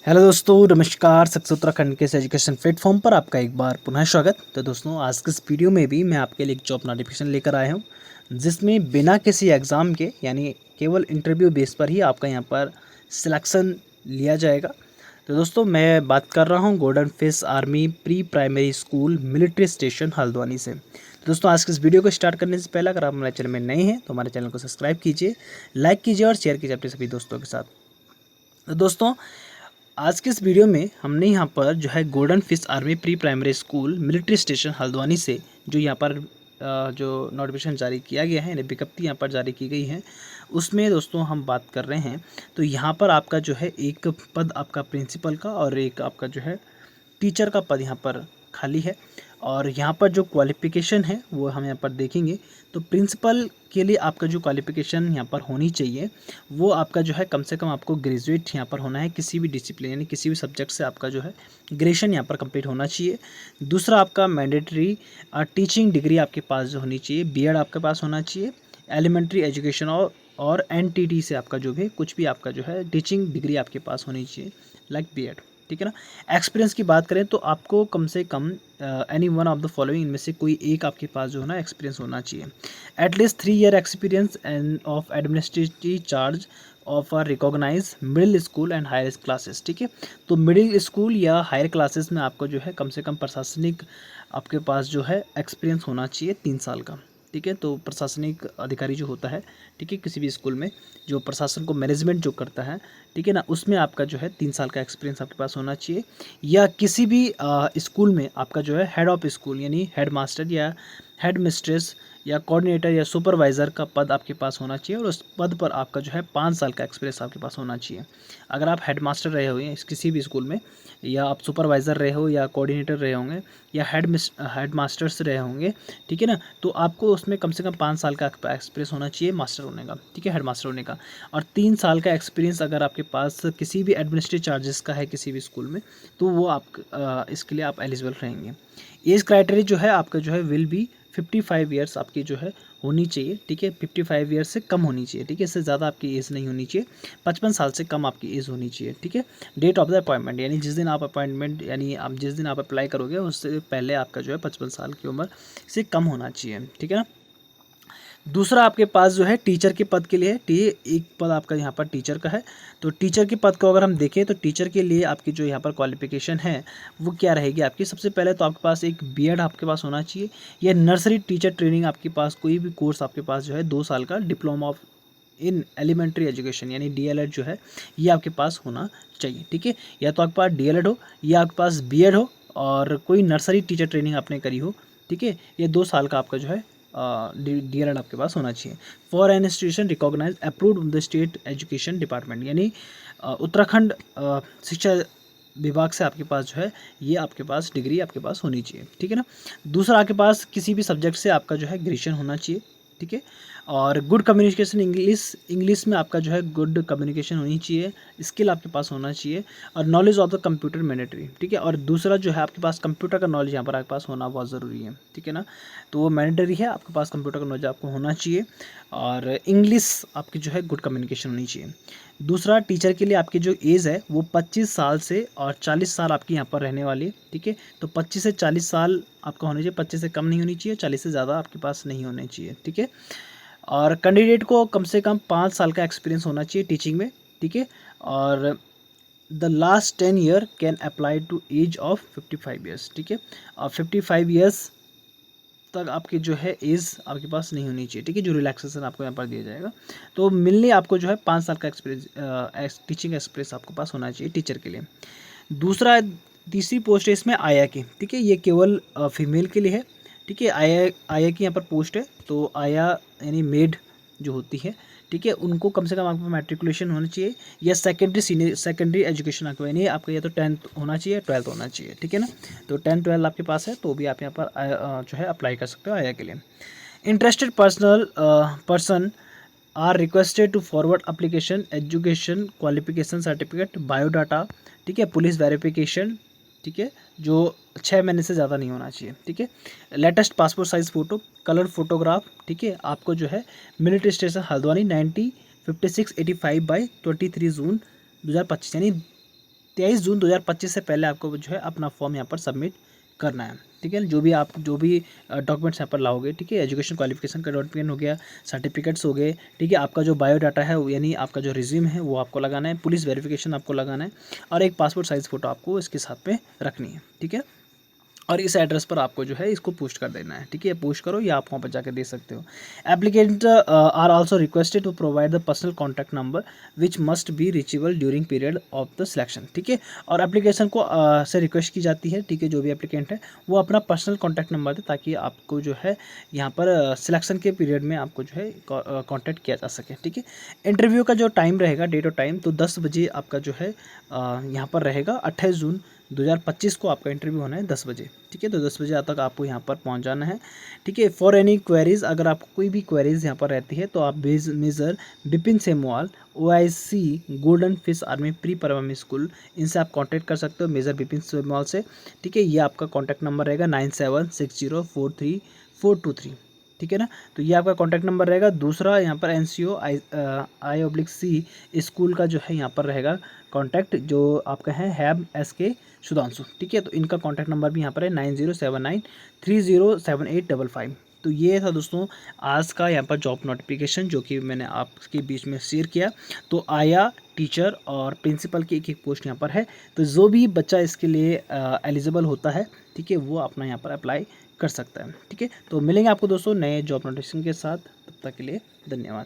Hello दोस्तों, नमस्कार। Success Uttarakhand के इस एजुकेशन प्लेटफॉर्म पर आपका एक बार पुनः स्वागत। तो दोस्तों, आज के इस वीडियो में भी मैं आपके लिए एक जॉब नोटिफिकेशन लेकर आया हूँ, जिसमें बिना किसी एग्ज़ाम के यानी केवल इंटरव्यू बेस पर ही आपका यहाँ पर सिलेक्शन लिया जाएगा। तो दोस्तों, मैं बात कर रहा हूँ golden fish army pre primary school military station Haldwani से। तो दोस्तों, आज के इस वीडियो को स्टार्ट करने से पहले अगर आप हमारे चैनल में नए हैं तो हमारे चैनल को सब्सक्राइब कीजिए, लाइक कीजिए और शेयर कीजिए अपने सभी दोस्तों के साथ। तो दोस्तों, आज के इस वीडियो में हमने यहाँ पर जो है golden fish army pre primary school military station Haldwani से जो यहाँ पर जो नोटिफिकेशन जारी किया गया है यानी विज्ञप्ति यहाँ पर जारी की गई है, उसमें दोस्तों हम बात कर रहे हैं। तो यहाँ पर आपका जो है एक पद आपका प्रिंसिपल का और एक आपका जो है टीचर का पद यहाँ पर खाली है। और यहाँ पर जो क्वालिफ़िकेशन है वो हम यहाँ पर देखेंगे। तो प्रिंसिपल के लिए आपका जो क्वालिफ़िकेशन यहाँ पर होनी चाहिए वो आपका जो है कम से कम आपको ग्रेजुएट यहाँ पर होना है, किसी भी डिसिप्लिन यानी किसी भी सब्जेक्ट से आपका जो है ग्रेजुएशन यहाँ पर कंप्लीट होना चाहिए। दूसरा, आपका मैंडेटरी टीचिंग डिग्री आपके पास जो होनी चाहिए, बीएड आपके पास होना चाहिए, एलिमेंट्री एजुकेशन और एनटीटी से आपका जो भी कुछ भी आपका जो है टीचिंग डिग्री आपके पास होनी चाहिए, लाइक बीएड। ठीक है ना। एक्सपीरियंस की बात करें तो आपको कम से कम any one of the following इनमें से कोई एक आपके पास जो है ना एक्सपीरियंस होना चाहिए। At least 3 year experience and of administrative charge of or recognize middle school and higher classes. ठीक है। तो मिडिल स्कूल या हायर क्लासेस में आपको जो है कम से कम प्रशासनिक आपके पास जो है एक्सपीरियंस होना चाहिए 3 साल का। ठीक है। तो प्रशासनिक अधिकारी जो होता है, ठीक है, किसी भी स्कूल में जो प्रशासन को मैनेजमेंट जो करता है, ठीक है ना, उसमें आपका जो है 3 साल का एक्सपीरियंस आपके पास होना चाहिए। या किसी भी स्कूल में आपका जो है हेड ऑफ स्कूल यानी हेड मास्टर या हेड मिस्ट्रेस या कोऑर्डिनेटर या सुपरवाइज़र का पद आपके पास होना चाहिए और उस पद पर आपका जो है 5 साल का एक्सपीरियंस आपके पास होना चाहिए। अगर आप हेड मास्टर रहे हो किसी भी स्कूल में, या आप सुपरवाइज़र रहे हो या कोऑर्डिनेटर रहे होंगे या हेड मास्टर्स रहे होंगे, ठीक है ना, तो आपको उसमें कम से कम 5 साल का एक्सपीरियंस होना चाहिए मास्टर होने का, ठीक है, हेड मास्टर होने का। और 3 साल का एक्सपीरियंस अगर आपके पास किसी भी एडमिनिस्ट्रेटिव चार्जेस का है किसी भी स्कूल में, तो वो आप इसके लिए आप एलिजिबल रहेंगे। एज क्राइटेरिया जो है आपका जो है विल बी 55 ईयर्स आपकी जो है होनी चाहिए। ठीक है। 55 ईयर्स से कम होनी चाहिए। ठीक है। इससे ज़्यादा आपकी एज नहीं होनी चाहिए। 55 साल से कम आपकी एज होनी चाहिए। ठीक है। डेट ऑफ द अपॉइंटमेंट यानी जिस दिन आप अपॉइंटमेंट यानी आप जिस दिन आप अप्लाई करोगे उससे पहले आपका जो है 55 साल की उम्र से कम होना चाहिए। ठीक है ना। दूसरा, आपके पास जो है टीचर के पद के लिए है। एक पद आपका यहाँ पर टीचर का है। तो टीचर के पद को अगर हम देखें तो टीचर के लिए आपकी जो यहाँ पर क्वालिफिकेशन है वो क्या रहेगी आपकी। सबसे पहले तो आपके पास एक बीएड आपके पास होना चाहिए, या नर्सरी टीचर ट्रेनिंग आपके पास कोई भी कोर्स आपके पास जो है 2 साल का diploma of in elementary education यानी डीएलएड जो है ये आपके पास होना चाहिए। ठीक है। या तो आपके पास डीएलएड हो या आपके पास बीएड हो और कोई नर्सरी टीचर ट्रेनिंग आपने करी हो। ठीक है। ये 2 साल का आपका जो है डीएलएड आपके पास होना चाहिए। For an institution recognise approved the state education department यानी उत्तराखंड शिक्षा विभाग से आपके पास जो है ये आपके पास डिग्री आपके पास होनी चाहिए। ठीक है ना। दूसरा, आपके पास किसी भी सब्जेक्ट से आपका जो है ग्रेजुएशन होना चाहिए। ठीक है। और गुड कम्युनिकेशन इंग्लिश में आपका जो है गुड कम्युनिकेशन होनी चाहिए, स्किल आपके पास होना चाहिए। और knowledge of the computer mandatory. ठीक है। और दूसरा जो है आपके पास कंप्यूटर का नॉलेज यहाँ पर आपके पास होना बहुत ज़रूरी है। ठीक है ना। तो वो मैंडेटरी है, आपके पास कंप्यूटर का नॉलेज आपको होना चाहिए और इंग्लिश आपकी जो है गुड कम्युनिकेशन होनी चाहिए। दूसरा, टीचर के लिए आपकी जो एज है वो 25 साल से और 40 साल आपकी यहाँ पर रहने वाली है। ठीक है। तो 25 से 40 साल आपका होना चाहिए, 25 से कम नहीं होनी चाहिए, 40 से ज़्यादा आपके पास नहीं होने चाहिए। ठीक है। और कैंडिडेट को कम से कम 5 साल का एक्सपीरियंस होना चाहिए टीचिंग में। ठीक है। और the last 10 year can apply to age of 55 years. ठीक है। और 55 ईयर्स तक आपकी जो है एज आपके पास नहीं होनी चाहिए। ठीक है। जो रिलैक्सेशन आपको यहाँ पर दिया जाएगा, तो मिलने आपको जो है 5 साल का एक्सपीरियंस टीचिंग एक्सपीरियंस आपके पास होना चाहिए टीचर के लिए। दूसरा, तीसरी पोस्ट है इसमें आया की। ठीक है। ये केवल फीमेल के लिए है। ठीक है। आया की यहाँ पर पोस्ट है। तो आया यानी मेड जो होती है, ठीक है, उनको कम से कम आपको मैट्रिकुलेशन होना चाहिए या सेकेंडरी एजुकेशन आपको यानी आपका या तो 10th होना चाहिए, 12th होना चाहिए। ठीक है ना। तो 10 12 आपके पास है तो भी आप यहाँ पर जो है अप्लाई कर सकते हो आया के लिए। Interested person are requested to forward application, education qualification certificate, biodata, ठीक है, पुलिस वेरिफिकेशन, ठीक है, जो 6 महीने से ज़्यादा नहीं होना चाहिए। ठीक है। Latest passport size photo, colour photograph, ठीक है, आपको जो है मिलिट्री स्टेशन हल्द्वानी 905685 बाई 23 जून 2025 यानी 23 जून 2025 से पहले आपको जो है अपना फॉर्म यहाँ पर सबमिट करना है। ठीक है, जो भी डॉक्यूमेंट्स यहाँ पर लाओगे, ठीक है, एजुकेशन क्वालिफिकेशन का डॉक्यूमेंट हो गया, सर्टिफिकेट्स हो गए, ठीक है, आपका जो बायोडाटा है यानी आपका जो रिज्यूम है वो आपको लगाना है, पुलिस वेरिफिकेशन आपको लगाना है, और एक पासपोर्ट साइज़ फ़ोटो आपको इसके साथ में रखनी है। ठीक है, और इस एड्रेस पर आपको जो है इसको पोस्ट कर देना है। ठीक है, पोस्ट करो या आप वहाँ पर जाकर दे सकते हो। Applicant are also requested to provide the personal contact number which must be reachable during period of the selection. ठीक है, और एप्लीकेशन को से रिक्वेस्ट की जाती है, ठीक है, जो भी एप्लीकेंट है वो अपना पर्सनल कॉन्टैक्ट नंबर दे, ताकि आपको जो है यहाँ पर सिलेक्शन के पीरियड में आपको जो है कॉन्टैक्ट किया जा सके। ठीक है, इंटरव्यू का जो टाइम रहेगा, डेट और टाइम, तो 10 बजे आपका जो है यहाँ पर रहेगा। 28 जून 2025 को आपका इंटरव्यू होना है 10 बजे। ठीक है, तो 10 बजे तक आपको यहाँ पर पहुँच जाना है। ठीक है, फॉर एनी क्वेरीज, अगर आपको कोई भी क्वेरीज यहाँ पर रहती है तो आप major Bipin Semwal OIC golden fish army pre primary school, इनसे आप कांटेक्ट कर सकते हो, मेजर बिपिन सेमवाल से। ठीक है, ये आपका कॉन्टैक्ट नंबर रहेगा 9760434223। ठीक है ना, तो ये आपका कॉन्टैक्ट नंबर रहेगा। दूसरा यहाँ पर NCO I/C स्कूल का जो है यहाँ पर रहेगा कॉन्टैक्ट, जो आपका है हैब SK सुधांशु। ठीक है, तो इनका कॉन्टैक्ट नंबर भी यहाँ पर है 9079307855। तो ये था दोस्तों आज का यहाँ पर जॉब नोटिफिकेशन जो कि मैंने आपके बीच में शेयर किया। तो आया, टीचर और प्रिंसिपल की एक एक पोस्ट यहाँ पर है। तो जो भी बच्चा इसके लिए एलिजिबल होता है, ठीक है, वो अपना यहाँ पर अप्लाई कर सकता है। ठीक है, तो मिलेंगे आपको दोस्तों नए जॉब नोटिफिकेशन के साथ, तब तक के लिए धन्यवाद।